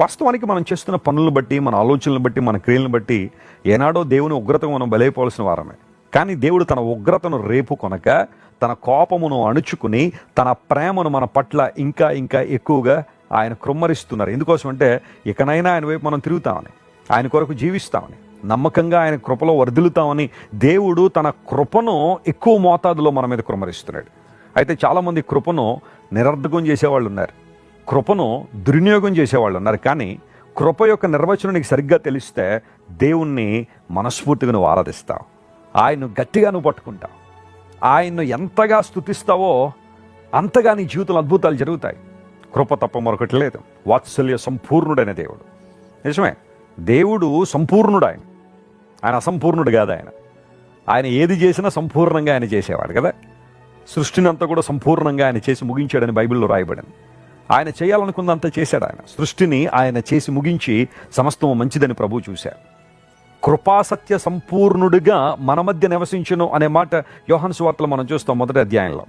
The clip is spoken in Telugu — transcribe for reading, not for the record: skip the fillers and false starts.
వాస్తవానికి మనం చేస్తున్న పనులను బట్టి, మన ఆలోచనలను బట్టి, మన క్రియలను బట్టి ఏనాడో దేవుని ఉగ్రతకు మనం బలైపోవాల్సిన వారమే. కానీ దేవుడు తన ఉగ్రతను రేపు కొనక, తన కోపమును అణుచుకుని, తన ప్రేమను మన పట్ల ఇంకా ఇంకా ఎక్కువగా ఆయన కృమ్మరిస్తున్నారు. ఎందుకోసం అంటే ఇకనైనా ఆయన వైపు మనం తిరుగుతామని, ఆయన కొరకు జీవిస్తామని, నమ్మకంగా ఆయన కృపలో వర్ధిల్లుతామని దేవుడు తన కృపను ఎక్కువ మోతాదులో మన మీద కృమ్మరిస్తున్నాడు. అయితే చాలామంది కృపను నిరర్ధకం చేసేవాళ్ళు ఉన్నారు, కృపను దుర్వినియోగం చేసేవాళ్ళు ఉన్నారు. కానీ కృప యొక్క నిర్వచనం నీకు సరిగ్గా తెలిస్తే దేవుణ్ణి మనస్ఫూర్తిగా నువ్వు ఆరాధిస్తావు, ఆయన్ను గట్టిగా నువ్వు పట్టుకుంటావు, ఆయన్ను ఎంతగా స్తుతిస్తావో అంతగా నీ జీవితంలో అద్భుతాలు జరుగుతాయి. కృప తప్ప మరొకటి లేదు. వాత్సల్య సంపూర్ణుడైన దేవుడు. నిజమే, దేవుడు సంపూర్ణుడు. ఆయన అసంపూర్ణుడు కాదు. ఆయన ఏది చేసినా సంపూర్ణంగా ఆయన చేసేవాడు కదా. సృష్టిని అంతా కూడా సంపూర్ణంగా ఆయన చేసి ముగించాడని బైబిల్లో రాయబడింది. ఆయన చేయాలనుకున్నంత చేశాడు. ఆయన సృష్టిని ఆయన చేసి ముగించి సమస్తము మంచిదని ప్రభువు చూశారు. కృపాసత్య సంపూర్ణుడిగా మన మధ్య నివసించును అనే మాట యోహాను సువార్తలో మనం చూస్తాం 1వ అధ్యాయంలో.